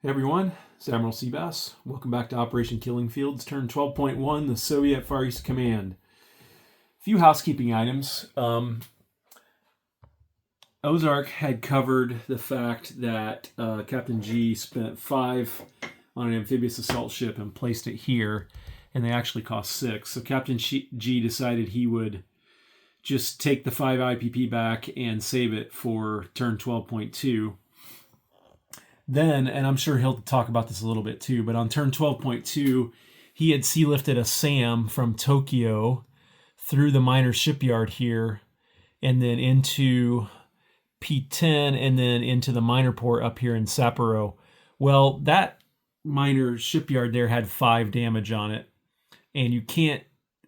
Hey everyone, it's Admiral Seabass. Welcome back to Operation Killing Fields, turn 12.1, the Soviet Far East Command. A few housekeeping items. Ozark had covered the fact that Captain G spent 5 on an amphibious assault ship and placed it here, and they actually cost 6. So Captain G decided he would just take the 5 IPP back and save it for turn 12.2. Then, and I'm sure he'll talk about this a little bit too, but on turn 12.2, he had sea lifted a SAM from Tokyo through the minor shipyard here and then into P10 and then into the minor port up here in Sapporo. Well, that minor shipyard there had 5 damage on it, and you can't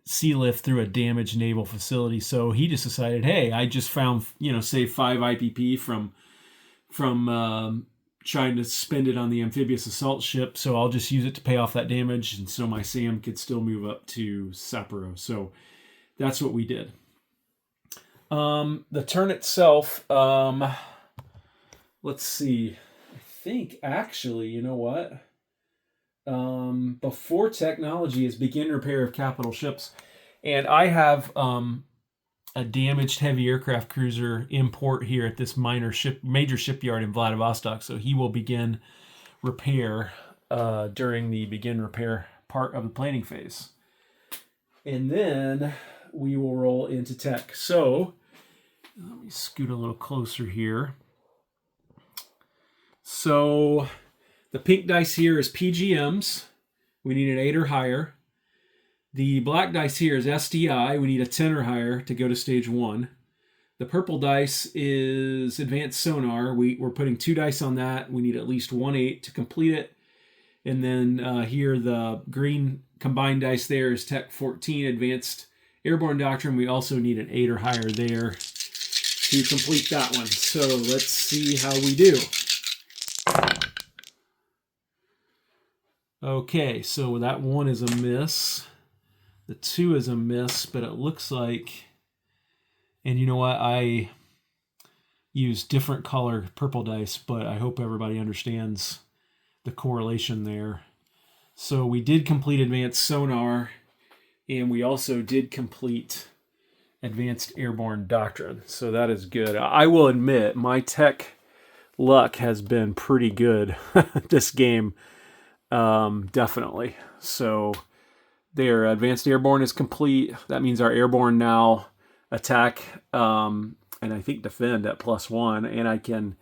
sea lift through a damaged naval facility. So he just decided, hey, I just found, save 5 IPP from trying to spend it on the amphibious assault ship, so I'll just use it to pay off that damage, and so my SAM could still move up to Sapporo. So that's what we did. The turn itself, let's see. I think actually, you know what? Before technology is begin repair of capital ships, and I have a damaged heavy aircraft cruiser in port here at this major shipyard in Vladivostok. So he will begin repair during the begin repair part of the planning phase. And then we will roll into tech. So let me scoot a little closer here. So the pink dice here is PGMs. We need an 8 or higher. The black dice here is SDI. We need a 10 or higher to go to stage 1. The purple dice is advanced sonar. We're putting 2 dice on that. We need at least 1 8 to complete it. And then here the green combined dice there is Tech 14, advanced airborne doctrine. We also need an 8 or higher there to complete that one. So let's see how we do. Okay, so that 1 is a miss. The 2 is a miss, but it looks like, and you know what, I use different color purple dice, but I hope everybody understands the correlation there. So we did complete advanced sonar, and we also did complete advanced airborne doctrine. So that is good. I will admit, my tech luck has been pretty good this game, definitely. So their advanced airborne is complete. That means our airborne now attack and I think defend at +1, and I can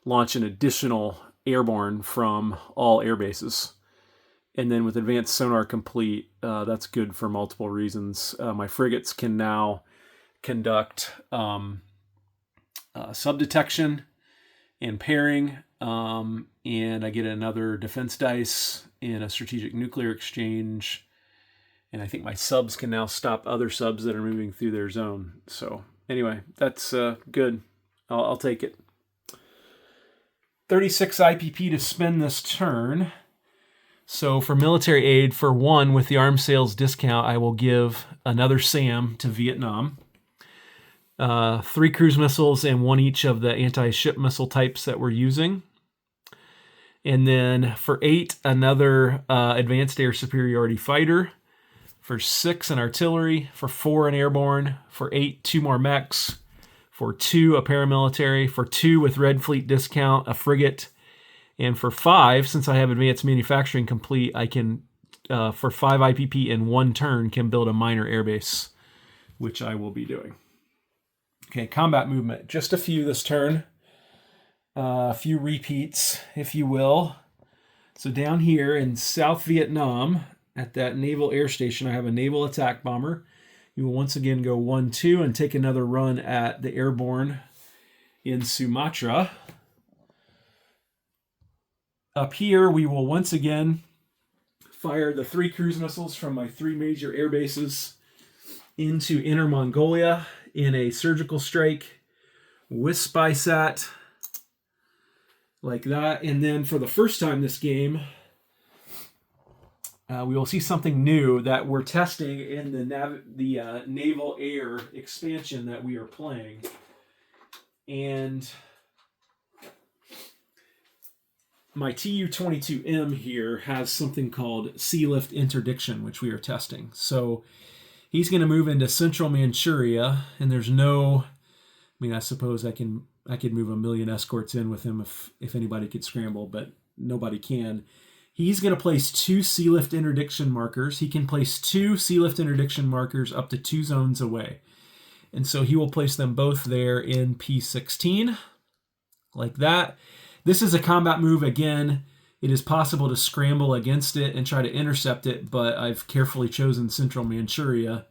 launch an additional airborne from all air bases. And then with advanced sonar complete, that's good for multiple reasons. My frigates can now conduct subdetection and pairing, and I get another defense dice in a strategic nuclear exchange. And I think my subs can now stop other subs that are moving through their zone. So anyway, that's good. I'll take it. 36 IPP to spend this turn. So for military aid, for 1, with the arms sales discount, I will give another SAM to Vietnam. 3 cruise missiles and 1 each of the anti-ship missile types that we're using. And then for 8, another advanced air superiority fighter. For 6, an artillery. For 4, an airborne. For 8, 2 more mechs. For 2, a paramilitary. For 2, with Red Fleet discount, a frigate. And for 5, since I have advanced manufacturing complete, I can, for 5 IPP in 1 turn, can build a minor airbase, which I will be doing. Okay, combat movement. Just a few this turn. A few repeats, if you will. So down here in South Vietnam, at that naval air station, I have a naval attack bomber. You will once again go 1-2 and take another run at the airborne in Sumatra. Up here, we will once again fire the 3 cruise missiles from my 3 major air bases into Inner Mongolia in a surgical strike with SpySat, like that. And then for the first time this game, we will see something new that we're testing in the naval air expansion that we are playing. And my Tu-22M here has something called Sea Lift Interdiction, which we are testing. So he's going to move into central Manchuria, and there's no, I mean, I suppose I could move a million escorts in with him if anybody could scramble, but nobody can. He's going to place 2 sea lift interdiction markers. He can place 2 sea lift interdiction markers up to 2 zones away. And so he will place them both there in P16, like that. This is a combat move. Again, it is possible to scramble against it and try to intercept it, but I've carefully chosen central Manchuria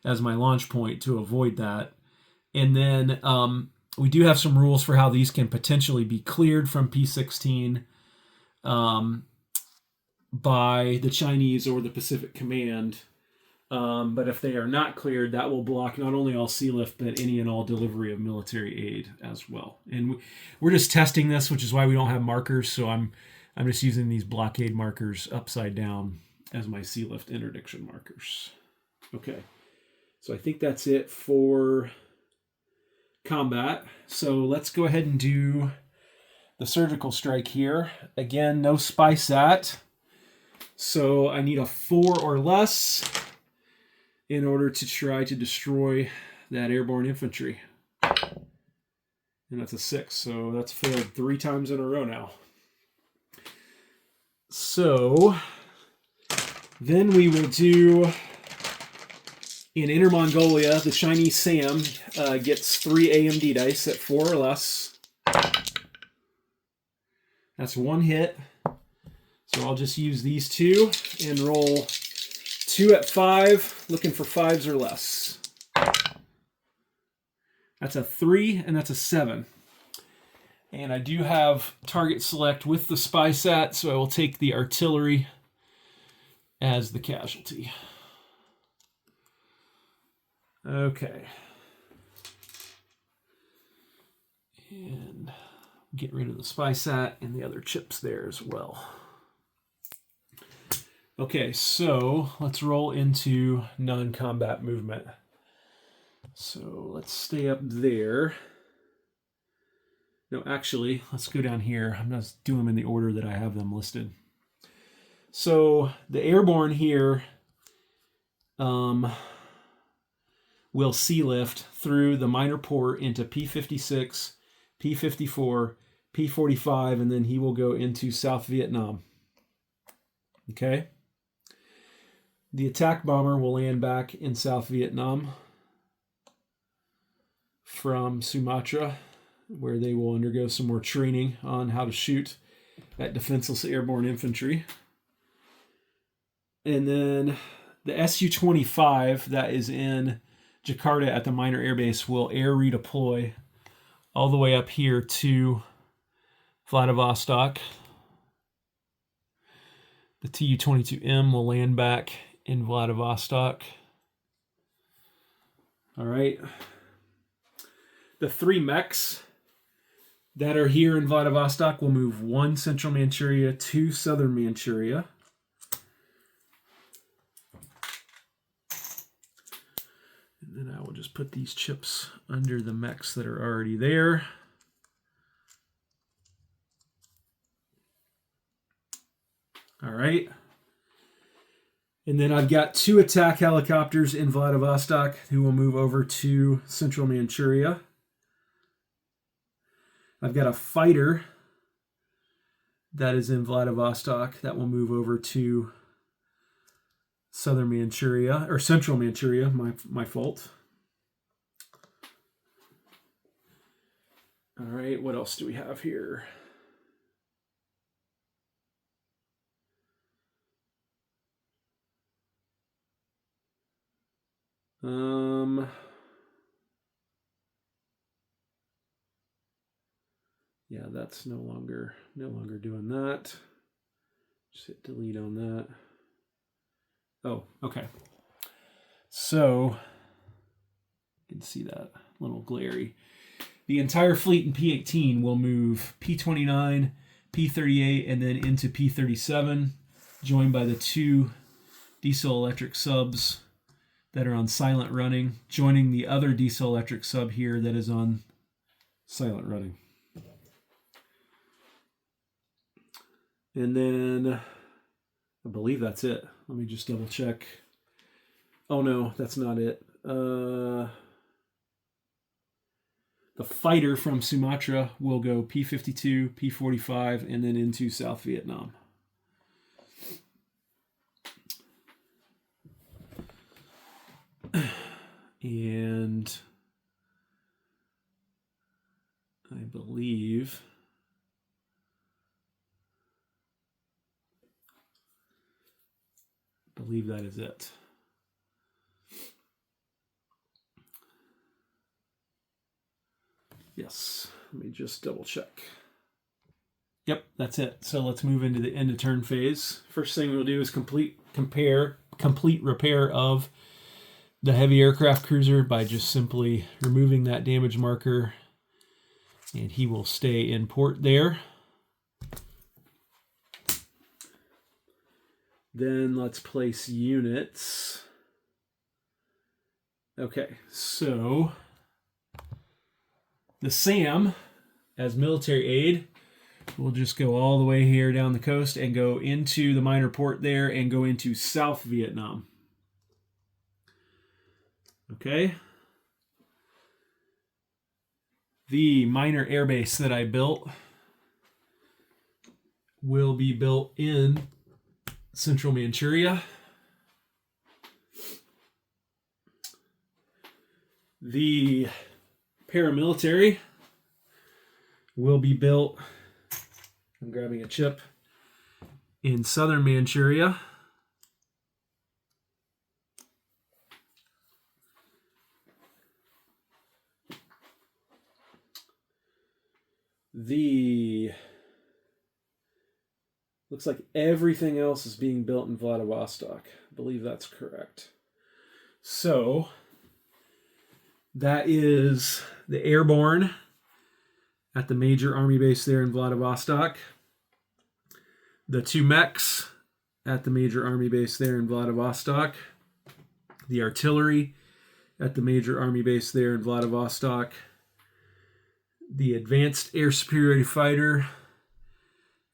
as my launch point to avoid that. And then we do have some rules for how these can potentially be cleared from P16 by the Chinese or the Pacific Command. But if they are not cleared, that will block not only all sea lift, but any and all delivery of military aid as well. And we're just testing this, which is why we don't have markers. So I'm just using these blockade markers upside down as my sea lift interdiction markers. Okay. So I think that's it for combat. So let's go ahead and do the surgical strike here. Again, no spy sat. So I need a 4 or less in order to try to destroy that airborne infantry. And that's a 6, so that's failed 3 times in a row now. So then we will do, in Inner Mongolia, the Chinese SAM gets 3 AMD dice at 4 or less. That's 1 hit. So I'll just use these 2 and roll 2 at 5, looking for 5s or less. That's a 3 and that's a 7. And I do have target select with the spy sat, so I will take the artillery as the casualty. Okay. And get rid of the spy sat and the other chips there as well. Okay, so let's roll into non-combat movement. So let's stay up there. No, actually, let's go down here. I'm going to do them in the order that I have them listed. So the airborne here will sea lift through the minor port into P56, P54, P45, and then he will go into South Vietnam. Okay? The attack bomber will land back in South Vietnam from Sumatra, where they will undergo some more training on how to shoot at defenseless airborne infantry. And then the Su-25 that is in Jakarta at the minor airbase will air redeploy all the way up here to Vladivostok. The Tu-22M will land back in Vladivostok. All right. The 3 mechs that are here in Vladivostok will move 1 central Manchuria, 2 southern Manchuria. And then I will just put these chips under the mechs that are already there. All right. And then I've got 2 attack helicopters in Vladivostok who will move over to central Manchuria. I've got a fighter that is in Vladivostok that will move over to southern Manchuria, or central Manchuria, my fault. All right, what else do we have here? Yeah, that's no longer doing that. Just hit delete on that. Oh, okay. So you can see that a little glary. The entire fleet in P-18 will move P-29, P-38, and then into P-37, joined by the 2 diesel electric subs that are on silent running, joining the other diesel electric sub here that is on silent running. And then I believe that's it. Let me just double check. Oh no, that's not it. The fighter from Sumatra will go P-52, P-45, and then into South Vietnam. And I believe that is it. Yes, let me just double check. Yep, that's it. So let's move into the end of turn phase. First thing we'll do is complete repair of the heavy aircraft cruiser by just simply removing that damage marker, and he will stay in port there. Then let's place units. Okay, so the SAM as military aid will just go all the way here down the coast and go into the minor port there and go into South Vietnam. Okay. The minor airbase that I built will be built in Central Manchuria. The paramilitary will be built, I'm grabbing a chip, in Southern Manchuria. Looks like everything else is being built in Vladivostok. I believe that's correct. So that is the airborne at the major army base there in Vladivostok. The 2 mechs at the major army base there in Vladivostok. The artillery at the major army base there in Vladivostok. The advanced air superiority fighter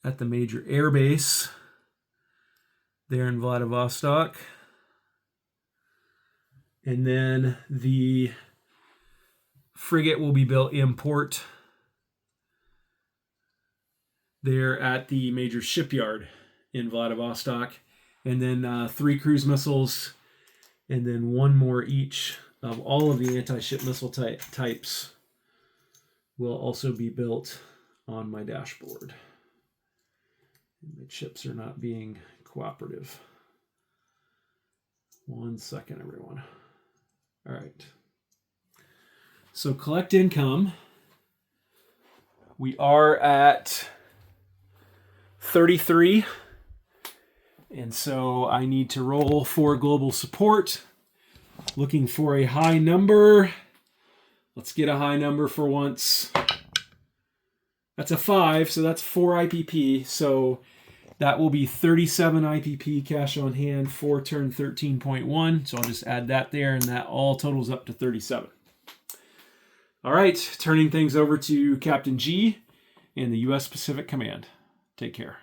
at the major air base there in Vladivostok. And then the frigate will be built in port there at the major shipyard in Vladivostok. And then 3 cruise missiles, and then 1 more each of all of the anti-ship missile types will also be built on my dashboard. My chips are not being cooperative. 1 second, everyone. All right. So collect income. We are at 33. And so I need to roll for global support. Looking for a high number. Let's get a high number for once. That's a 5, so that's 4 IPP. So that will be 37 IPP cash on hand for turn 13.1. So I'll just add that there, and that all totals up to 37. All right, turning things over to Captain G and the U.S. Pacific Command. Take care.